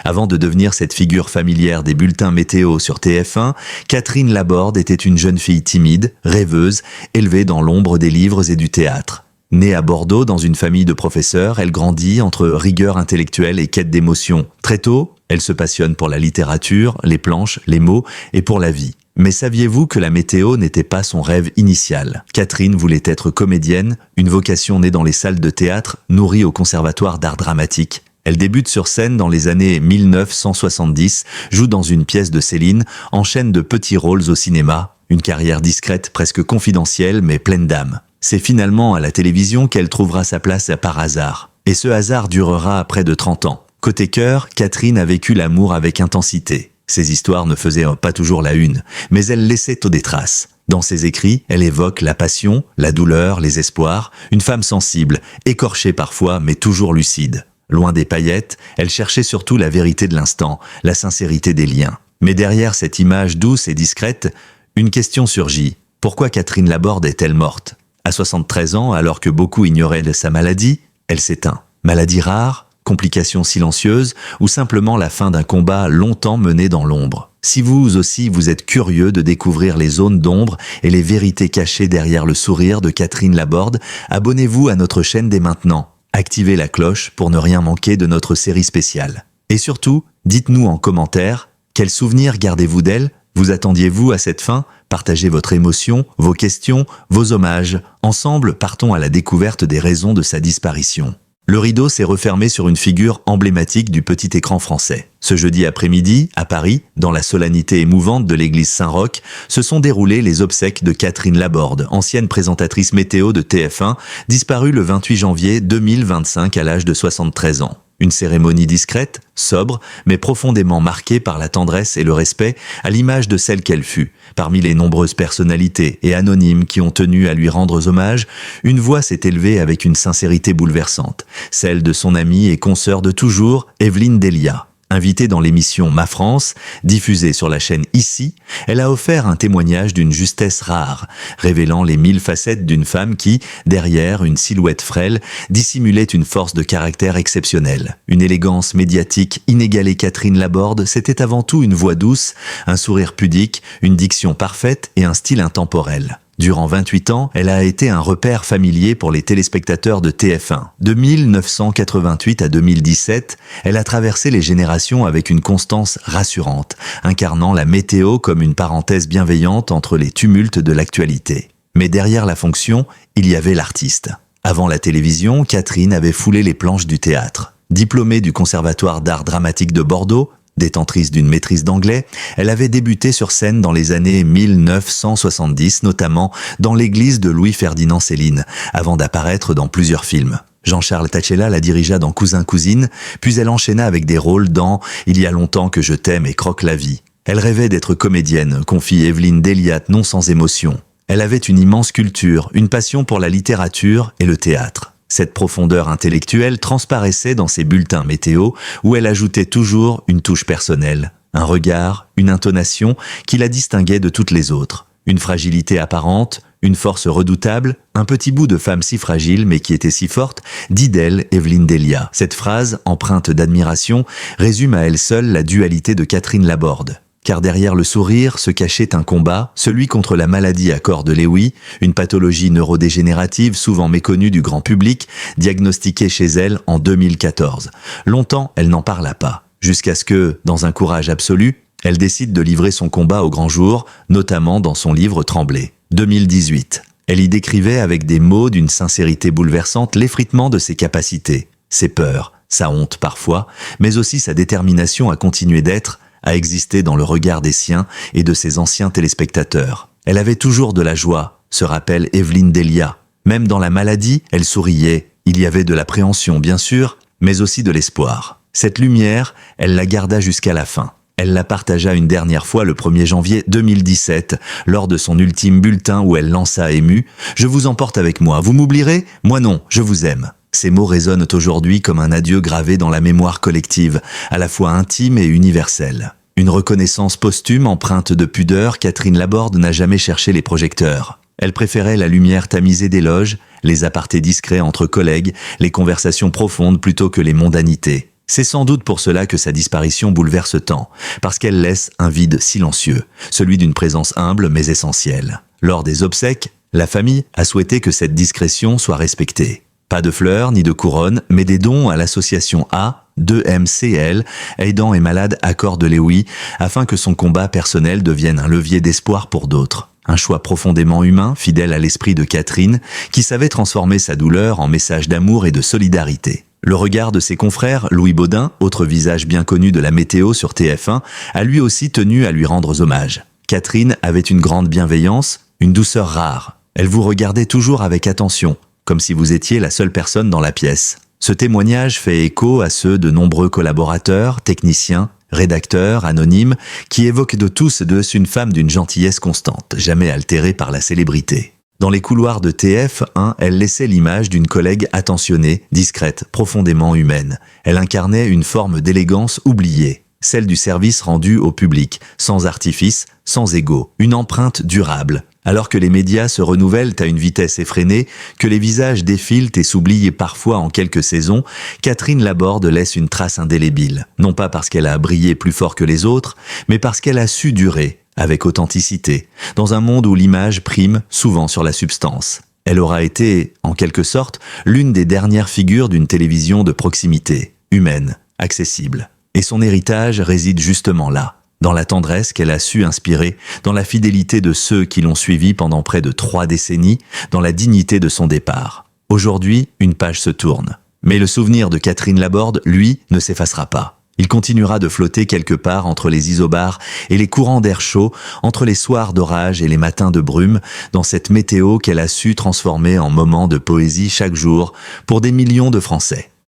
Avant de devenir cette figure familière des bulletins météo sur TF1, Catherine Laborde était une jeune fille timide, rêveuse, élevée dans l'ombre des livres et du théâtre. Née à Bordeaux dans une famille de professeurs, elle grandit entre rigueur intellectuelle et quête d'émotion. Très tôt, elle se passionne pour la littérature, les planches, les mots et pour la vie. Mais saviez-vous que la météo n'était pas son rêve initial? Catherine voulait être comédienne, une vocation née dans les salles de théâtre, nourrie au conservatoire d'art dramatique. Elle débute sur scène dans les années 1970, joue dans une pièce de Céline, enchaîne de petits rôles au cinéma, une carrière discrète, presque confidentielle, mais pleine d'âme. C'est finalement à la télévision qu'elle trouvera sa place par hasard. Et ce hasard durera près de 30 ans. Côté cœur, Catherine a vécu l'amour avec intensité. Ses histoires ne faisaient pas toujours la une, mais elles laissaient tôt des traces. Dans ses écrits, elle évoque la passion, la douleur, les espoirs, une femme sensible, écorchée parfois, mais toujours lucide. Loin des paillettes, elle cherchait surtout la vérité de l'instant, la sincérité des liens. Mais derrière cette image douce et discrète, une question surgit. Pourquoi Catherine Laborde est-elle morte? À 73 ans, alors que beaucoup ignoraient de sa maladie, elle s'éteint. Maladie rare, complications silencieuses ou simplement la fin d'un combat longtemps mené dans l'ombre. Si vous aussi vous êtes curieux de découvrir les zones d'ombre et les vérités cachées derrière le sourire de Catherine Laborde, abonnez-vous à notre chaîne dès maintenant. Activez la cloche pour ne rien manquer de notre série spéciale. Et surtout, dites-nous en commentaire, quels souvenirs gardez-vous d'elle? Vous attendiez-vous à cette fin? Partagez votre émotion, vos questions, vos hommages. Ensemble, partons à la découverte des raisons de sa disparition. Le rideau s'est refermé sur une figure emblématique du petit écran français. Ce jeudi après-midi, à Paris, dans la solennité émouvante de l'église Saint-Roch, se sont déroulées les obsèques de Catherine Laborde, ancienne présentatrice météo de TF1, disparue le 28 janvier 2025 à l'âge de 73 ans. Une cérémonie discrète, sobre, mais profondément marquée par la tendresse et le respect, à l'image de celle qu'elle fut. Parmi les nombreuses personnalités et anonymes qui ont tenu à lui rendre hommage, une voix s'est élevée avec une sincérité bouleversante, celle de son amie et consoeur de toujours, Evelyne Delia. Invitée dans l'émission Ma France, diffusée sur la chaîne Ici, elle a offert un témoignage d'une justesse rare, révélant les 1000 facettes d'une femme qui, derrière une silhouette frêle, dissimulait une force de caractère exceptionnelle. Une élégance médiatique inégalée. Catherine Laborde, c'était avant tout une voix douce, un sourire pudique, une diction parfaite et un style intemporel. Durant 28 ans, elle a été un repère familier pour les téléspectateurs de TF1. De 1988 à 2017, elle a traversé les générations avec une constance rassurante, incarnant la météo comme une parenthèse bienveillante entre les tumultes de l'actualité. Mais derrière la fonction, il y avait l'artiste. Avant la télévision, Catherine avait foulé les planches du théâtre. Diplômée du Conservatoire d'art dramatique de Bordeaux, détentrice d'une maîtrise d'anglais, elle avait débuté sur scène dans les années 1970, notamment dans l'église de Louis-Ferdinand Céline, avant d'apparaître dans plusieurs films. Jean-Charles Tachella la dirigea dans Cousin-Cousine, puis elle enchaîna avec des rôles dans Il y a longtemps que je t'aime et Croque la vie. Elle rêvait d'être comédienne, confie Evelyne Delia, non sans émotion. Elle avait une immense culture, une passion pour la littérature et le théâtre. Cette profondeur intellectuelle transparaissait dans ses bulletins météo où elle ajoutait toujours une touche personnelle, un regard, une intonation qui la distinguait de toutes les autres. Une fragilité apparente, une force redoutable, un petit bout de femme si fragile mais qui était si forte, dit d'elle Evelyne Delia. Cette phrase, empreinte d'admiration, résume à elle seule la dualité de Catherine Laborde. Car derrière le sourire se cachait un combat, celui contre la maladie à corps de Lewy, une pathologie neurodégénérative souvent méconnue du grand public, diagnostiquée chez elle en 2014. Longtemps, elle n'en parla pas, jusqu'à ce que, dans un courage absolu, elle décide de livrer son combat au grand jour, notamment dans son livre Trembler. 2018. Elle y décrivait avec des mots d'une sincérité bouleversante l'effritement de ses capacités, ses peurs, sa honte parfois, mais aussi sa détermination à continuer d'être, à exister dans le regard des siens et de ses anciens téléspectateurs. Elle avait toujours de la joie, se rappelle Evelyne Delia. Même dans la maladie, elle souriait. Il y avait de l'appréhension, bien sûr, mais aussi de l'espoir. Cette lumière, elle la garda jusqu'à la fin. Elle la partagea une dernière fois le 1er janvier 2017, lors de son ultime bulletin où elle lança émue « Je vous emporte avec moi, vous m'oublierez? Moi non, je vous aime ». Ces mots résonnent aujourd'hui comme un adieu gravé dans la mémoire collective, à la fois intime et universelle. Une reconnaissance posthume empreinte de pudeur, Catherine Laborde n'a jamais cherché les projecteurs. Elle préférait la lumière tamisée d'éloges, les apartés discrets entre collègues, les conversations profondes plutôt que les mondanités. C'est sans doute pour cela que sa disparition bouleverse tant, parce qu'elle laisse un vide silencieux, celui d'une présence humble mais essentielle. Lors des obsèques, la famille a souhaité que cette discrétion soit respectée. Pas de fleurs ni de couronnes, mais des dons à l'association A2MCL, aidant et malades Accord de Léoui, afin que son combat personnel devienne un levier d'espoir pour d'autres. Un choix profondément humain, fidèle à l'esprit de Catherine, qui savait transformer sa douleur en message d'amour et de solidarité. Le regard de ses confrères, Louis Baudin, autre visage bien connu de la météo sur TF1, a lui aussi tenu à lui rendre hommage. Catherine avait une grande bienveillance, une douceur rare. Elle vous regardait toujours avec attention, comme si vous étiez la seule personne dans la pièce. Ce témoignage fait écho à ceux de nombreux collaborateurs, techniciens, rédacteurs, anonymes, qui évoquent de tous et d'eux une femme d'une gentillesse constante, jamais altérée par la célébrité. Dans les couloirs de TF1, elle laissait l'image d'une collègue attentionnée, discrète, profondément humaine. Elle incarnait une forme d'élégance oubliée, celle du service rendu au public, sans artifice, sans ego, une empreinte durable. Alors que les médias se renouvellent à une vitesse effrénée, que les visages défilent et s'oublient parfois en quelques saisons, Catherine Laborde laisse une trace indélébile. Non pas parce qu'elle a brillé plus fort que les autres, mais parce qu'elle a su durer, avec authenticité, dans un monde où l'image prime souvent sur la substance. Elle aura été, en quelque sorte, l'une des dernières figures d'une télévision de proximité, humaine, accessible. Et son héritage réside justement là, dans la tendresse qu'elle a su inspirer, dans la fidélité de ceux qui l'ont suivie pendant près de 3 décennies, dans la dignité de son départ. Aujourd'hui, une page se tourne. Mais le souvenir de Catherine Laborde, lui, ne s'effacera pas. Il continuera de flotter quelque part entre les isobars et les courants d'air chaud, entre les soirs d'orage et les matins de brume, dans cette météo qu'elle a su transformer en moments de poésie chaque jour pour des millions de Français.